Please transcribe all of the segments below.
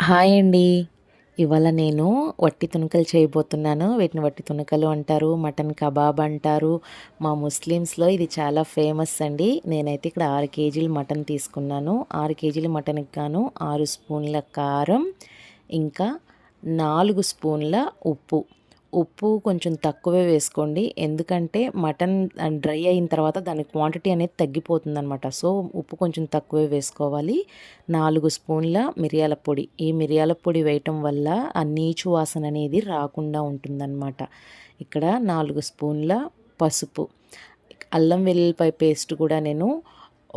Hi అండి. ఇవాళ నేను వట్టి తునకలు చేయబోతున్నాను. వీటిని వట్టి తునకలు అంటారు, మటన్ కబాబ్ అంటారు. మా ముస్లిమ్స్‌లో ఇది చాలా ఫేమస్ అండి. నేనైతే ఇక్కడ 6 కేజీలు మటన్ తీసుకున్నాను. 6 కేజీల మటన్‌కి గాను 6 స్పూన్ల కారం, ఇంకా 4 స్పూన్ల ఉప్పు. ఉప్పు కొంచెం తక్కువే వేసుకోండి. ఎందుకంటే మటన్ డ్రై అయిన తర్వాత దాని క్వాంటిటీ అనేది తగ్గిపోతుందనమాట. సో, ఉప్పు కొంచెం తక్కువే వేసుకోవాలి. 4 స్పూన్ల మిరియాల పొడి. ఈ మిరియాల పొడి వేయటం వల్ల ఆ నీచు వాసన అనేది రాకుండా ఉంటుందన్నమాట. ఇక్కడ 4 స్పూన్ల పసుపు. అల్లం వెల్లుల్లిపాయ పేస్ట్ కూడా నేను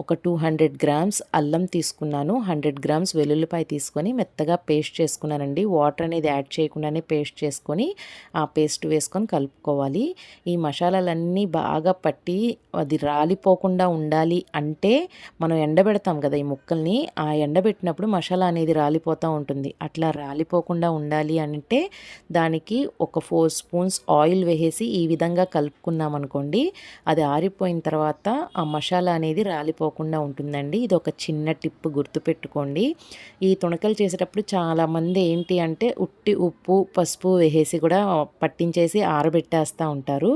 ఒక 200 గ్రామ్స్ అల్లం తీసుకున్నాను. 100 గ్రామ్స్ వెల్లుల్లిపాయ తీసుకొని మెత్తగా పేస్ట్ చేసుకున్నానండి. వాటర్ అనేది యాడ్ చేయకుండానే పేస్ట్ చేసుకొని ఆ పేస్ట్ వేసుకొని కలుపుకోవాలి. ఈ మసాలాలన్నీ బాగా పట్టి అది రాలిపోకుండా ఉండాలి అంటే మనం ఎండబెడతాం కదా ఈ ముక్కల్ని. ఆ ఎండబెట్టినప్పుడు మసాలా అనేది రాలిపోతూ ఉంటుంది. అట్లా రాలిపోకుండా ఉండాలి అంటే దానికి ఒక 4 స్పూన్స్ ఆయిల్ వేసేసి ఈ విధంగా కలుపుకున్నామనుకోండి, అది ఆరిపోయిన తర్వాత ఆ మసాలా అనేది రాలిపోకుండా ఉంటుందండి. ఇది ఒక చిన్న టిప్ గుర్తుపెట్టుకోండి. ఈ తుణకలు చేసేటప్పుడు చాలామంది ఏంటి అంటే ఉట్టి ఉప్పు పసుపు వేసేసి కూడా పట్టించేసి ఆరబెట్టేస్తూ ఉంటారు.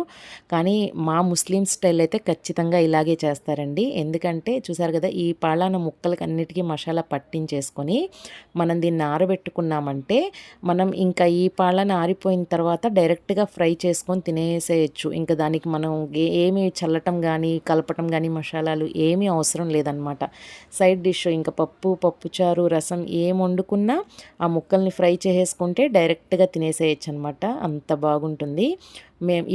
కానీ మా ముస్లిం స్టైల్ అయితే ఖచ్చితంగా ఇలాగే చేస్తారండి. ఎందుకంటే చూసారు కదా, ఈ పాలాన ముక్కలకి అన్నిటికీ మసాలా పట్టించేసుకొని మనం దీన్ని ఆరబెట్టుకున్నామంటే మనం ఇంకా ఈ పాలన ఆరిపోయిన తర్వాత డైరెక్ట్గా ఫ్రై చేసుకొని తినేసేయచ్చు. ఇంకా దానికి మనం ఏమి చల్లటం కానీ కలపటం కానీ మసాలాలు ఏమీ అవసరం లేదనమాట. సైడ్ డిష్ ఇంకా పప్పుచారు రసం ఏం వండుకున్నా ఆ ముక్కల్ని ఫ్రై చేసేసుకుంటే డైరెక్ట్గా తినేసేయచ్చు అనమాట. అంత బాగుంటుంది. మేము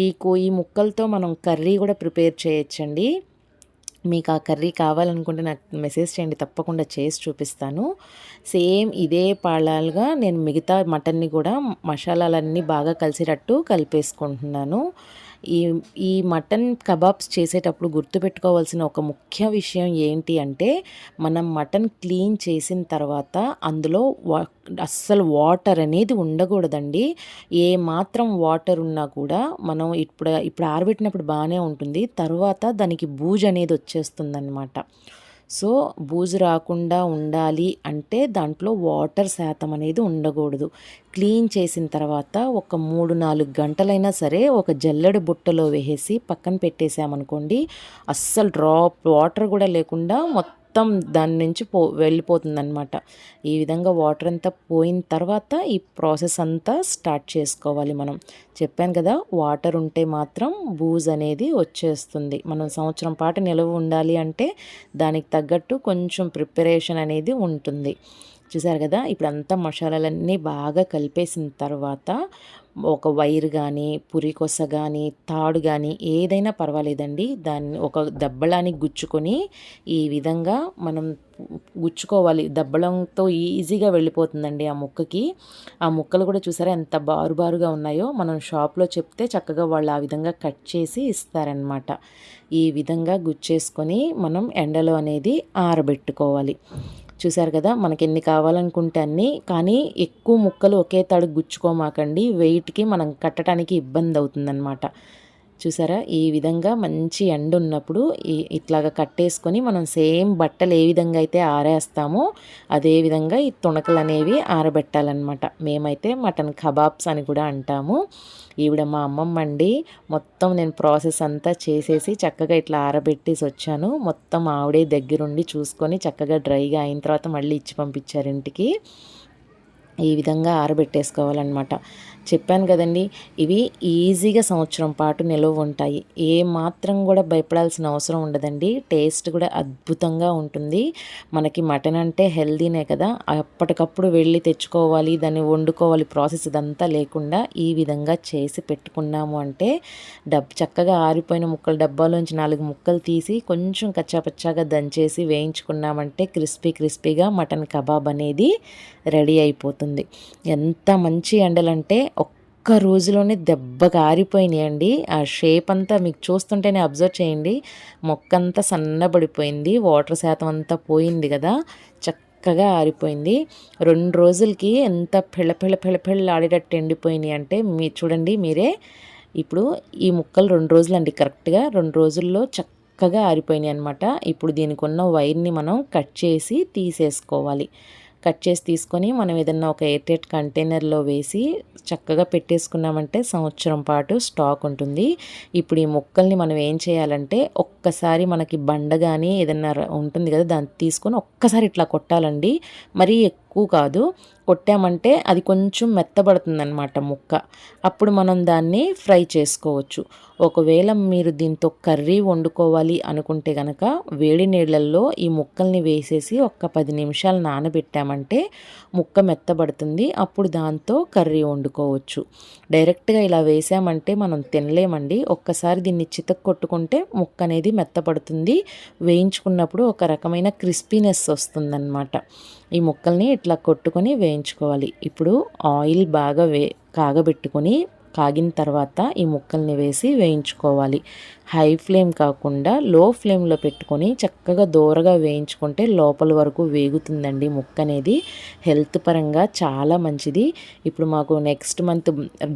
ఈ ముక్కలతో మనం కర్రీ కూడా ప్రిపేర్ చేయొచ్చండి. మీకు ఆ కర్రీ కావాలనుకుంటే నాకు మెసేజ్ చేయండి, తప్పకుండా చేసి చూపిస్తాను. సేమ్ ఇదే పాళాలుగా నేను మిగతా మటన్ని కూడా మసాలాలన్నీ బాగా కలిసేటట్టు కలిపేసుకుంటున్నాను. ఈ ఈ మటన్ కబాబ్స్ చేసేటప్పుడు గుర్తుపెట్టుకోవాల్సిన ఒక ముఖ్య విషయం ఏంటి అంటే, మనం మటన్ క్లీన్ చేసిన తర్వాత అందులో అస్సలు వాటర్ అనేది ఉండకూడదండి. ఏ మాత్రం వాటర్ ఉన్నా కూడా మనం ఇప్పుడు ఆరబెట్టినప్పుడు బాగానే ఉంటుంది. తర్వాత దానికి బూజు అనేది వచ్చేస్తుందన్నమాట. సో, బూజు రాకుండా ఉండాలి అంటే దాంట్లో వాటర్ శాతం అనేది ఉండకూడదు. క్లీన్ చేసిన తర్వాత ఒక 3, 4 గంటలైనా సరే ఒక జల్లెడ బుట్టలో వేసేసి పక్కన పెట్టేసామనుకోండి, అస్సలు డ్రాప్ వాటర్ కూడా లేకుండా మొత్తం దాని నుంచి వెళ్ళిపోతుందనమాట. ఈ విధంగా వాటర్ అంతా పోయిన తర్వాత ఈ ప్రాసెస్ అంతా స్టార్ట్ చేసుకోవాలి మనం. చెప్పాను కదా, వాటర్ ఉంటే మాత్రం బూజ్ అనేది వచ్చేస్తుంది. మనం సంవత్సరం పాటు నిలవ ఉండాలి అంటే దానికి తగ్గట్టు కొంచెం ప్రిపరేషన్ అనేది ఉంటుంది. చూసారు కదా, ఇప్పుడు అంతా మసాలాలన్నీ బాగా కలిపేసిన తర్వాత ఒక వైర్ కానీ పురికొస కానీ తాడు కానీ ఏదైనా పర్వాలేదండి, దాన్ని ఒక దబ్బలానికి గుచ్చుకొని ఈ విధంగా మనం గుచ్చుకోవాలి. దబ్బలంతో ఈజీగా వెళ్ళిపోతుందండి ఆ ముక్కకి. ఆ ముక్కలు కూడా చూసారా ఎంత బారుగా ఉన్నాయో. మనం షాప్లో చెప్తే చక్కగా వాళ్ళు ఆ విధంగా కట్ చేసి ఇస్తారనమాట. ఈ విధంగా గుచ్చేసుకొని మనం ఎండలో అనేది ఆరబెట్టుకోవాలి. చూసారు కదా, మనకి ఎన్ని కావాలనుకుంటే అన్నీ. కానీ ఎక్కువ ముక్కలు ఒకే తాడు గుచ్చుకోమాకండి, వెయిట్కి మనం కట్టడానికి ఇబ్బంది అవుతుందన్నమాట. చూసారా, ఈ విధంగా మంచి ఎండ ఉన్నప్పుడు ఇట్లాగా కట్టేసుకొని మనం సేమ్ బట్టలు ఏ విధంగా అయితే ఆరేస్తామో అదే విధంగా ఈ తుణకలు అనేవి ఆరబెట్టాలన్నమాట. మేమైతే మటన్ కబాబ్స్ అని కూడా అంటాము. ఈవిడ మా అమ్మమ్మ అండి. మొత్తం నేను ప్రాసెస్ అంతా చేసేసి చక్కగా ఇట్లా ఆరబెట్టేసి వచ్చాను. మొత్తం ఆవిడే దగ్గరుండి చూసుకొని చక్కగా డ్రైగా అయిన తర్వాత మళ్ళీ ఇచ్చి పంపించారు ఇంటికి. ఈ విధంగా ఆరబెట్టేసుకోవాలన్నమాట. చెప్పాను కదండి, ఇవి ఈజీగా సంవత్సరం పాటు నిలువ ఉంటాయి. ఏ మాత్రం కూడా భయపడాల్సిన అవసరం ఉండదండి. టేస్ట్ కూడా అద్భుతంగా ఉంటుంది. మనకి మటన్ అంటే హెల్దీనే కదా, అప్పటికప్పుడు వెళ్ళి తెచ్చుకోవాలి, దాన్ని వండుకోవాలి, ప్రాసెస్ ఇదంతా లేకుండా ఈ విధంగా చేసి పెట్టుకున్నాము అంటే చక్కగా ఆరిపోయిన ముక్కలు డబ్బాలోంచి 4 ముక్కలు తీసి కొంచెం కచ్చాపచ్చాగా దంచేసి వేయించుకున్నామంటే క్రిస్పీగా మటన్ కబాబ్ అనేది రెడీ అయిపోతుంది. ఎంత మంచి ఎండలంటే ఒక్క రోజులోనే దెబ్బగా ఆరిపోయినాయండి. ఆ షేప్ అంతా మీకు చూస్తుంటేనే అబ్జర్వ్ చేయండి. మొక్కంతా సన్నబడిపోయింది, వాటర్ శాతం అంతా పోయింది కదా, చక్కగా ఆరిపోయింది. 2 రోజులకి ఎంత పెళ్ళ ఎండిపోయినాయి అంటే చూడండి మీరే. ఇప్పుడు ఈ ముక్కలు 2 రోజులండి, కరెక్ట్గా 2 రోజుల్లో చక్కగా ఆరిపోయినాయి అనమాట. ఇప్పుడు దీనికి ఉన్న వైర్ని మనం కట్ చేసి తీసేసుకోవాలి. కట్ చేసి తీసుకొని మనం ఏదన్నా ఒక ఎయిర్‌టైట్ కంటైనర్‌లో వేసి చక్కగా పెట్టేసుకున్నామంటే సంవత్సరం పాటు స్టాక్ ఉంటుంది. ఇప్పుడు ఈ ముక్కల్ని మనం ఏం చేయాలంటే ఒక్కసారి మనకి బండ గానీ ఏదన్నా ఉంటుంది కదా! దాన్ని తీసుకొని ఒక్కసారి ఇట్లా కొట్టాలండి. మరీ ఎక్కువ కాదు. కొట్టామంటే అది కొంచెం మెత్తబడుతుందనమాట ముక్క. అప్పుడు మనం దాన్ని ఫ్రై చేసుకోవచ్చు. ఒకవేళ మీరు దీంతో కర్రీ వండుకోవాలి అనుకుంటే గనక వేడి నీళ్ళల్లో ఈ ముక్కల్ని వేసేసి ఒక్క 10 నిమిషాలు నానబెట్టామంటే ముక్క మెత్తబడుతుంది. అప్పుడు దాంతో కర్రీ వండుకోవచ్చు. డైరెక్ట్‌గా ఇలా వేసామంటే మనం తినలేమండి. ఒక్కసారి దీన్ని చితక్కొట్టుకుంటే ముక్క అనేది మెత్తపడుతుంది. వేయించుకున్నప్పుడు ఒక రకమైన క్రిస్పీనెస్ వస్తుందన్నమాట. ఈ ముక్కల్ని ఇట్లా కొట్టుకొని వేయించుకోవాలి. ఇప్పుడు ఆయిల్ బాగా కాగబెట్టుకొని కాగిన తర్వాత ఈ ముక్కల్ని వేసి వేయించుకోవాలి. హై ఫ్లేమ్ కాకుండా లో ఫ్లేమ్‌లో పెట్టుకొని చక్కగా దోరగా వేయించుకుంటే లోపల వరకు వేగుతుందండి ముక్క అనేది. హెల్త్ పరంగా చాలా మంచిది. ఇప్పుడు మాకు నెక్స్ట్ మంత్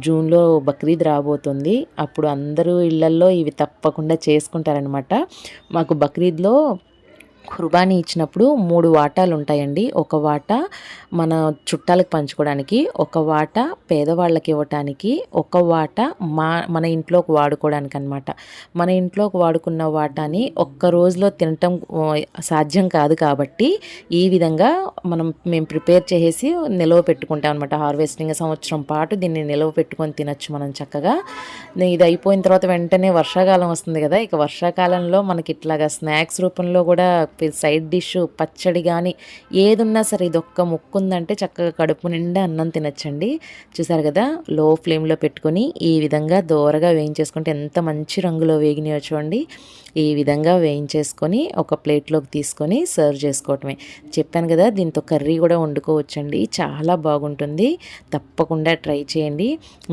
జూన్‌లో బక్రీద్ రాబోతుంది. అప్పుడు అందరూ ఇళ్లల్లో ఇవి తప్పకుండా చేసుకుంటారనమాట. మాకు బక్రీద్‌లో కుర్బానీ ఇచ్చినప్పుడు 3 వాటాలు ఉంటాయండి. ఒక వాటా మన చుట్టాలకు పంచుకోవడానికి, ఒక వాటా పేదవాళ్ళకి ఇవ్వటానికి, ఒక వాటా మన ఇంట్లోకి వాడుకోవడానికనమాట. మన ఇంట్లోకి వాడుకున్న వాటాని ఒక్క రోజులో తినటం సాధ్యం కాదు కాబట్టి ఈ విధంగా మేము ప్రిపేర్ చేసేసి నిలవ పెట్టుకుంటాం అనమాట. హార్వెస్టింగ్ సంవత్సరం పాటు దీన్ని నిలవ పెట్టుకొని తినొచ్చు మనం చక్కగా. ఇది అయిపోయిన తర్వాత వెంటనే వర్షాకాలం వస్తుంది కదా! ఇక వర్షాకాలంలో మనకి ఇట్లాగా స్నాక్స్ రూపంలో కూడా సైడ్ డిష్ పచ్చడి కానీ ఏదున్నా సరే ఇదొక్క ముక్క ఉందంటే చక్కగా కడుపు నిండా అన్నం తినచ్చండి. చూసారు కదా, లో ఫ్లేమ్లో పెట్టుకొని ఈ విధంగా దోరగా వేయించేసుకుంటే ఎంత మంచి రంగులో వేగినాయో చూడండి. ఈ విధంగా వేయించేసుకొని ఒక ప్లేట్లోకి తీసుకొని సర్వ్ చేసుకోవటమే. చెప్పాను కదా, దీంతో కర్రీ కూడా వండుకోవచ్చండి. చాలా బాగుంటుంది. తప్పకుండా ట్రై చేయండి.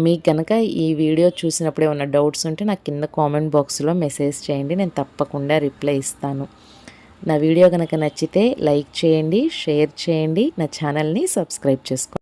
మీకు కనుక ఈ వీడియో చూసినప్పుడు ఏమైనా డౌట్స్ ఉంటే నాకు కింద కామెంట్ బాక్స్లో మెసేజ్ చేయండి. నేను తప్పకుండా రిప్లై ఇస్తాను. నా వీడియో కనుక నచ్చితే లైక్ చేయండి, షేర్ చేయండి, నా ఛానల్ని సబ్స్క్రైబ్ చేసుకోండి.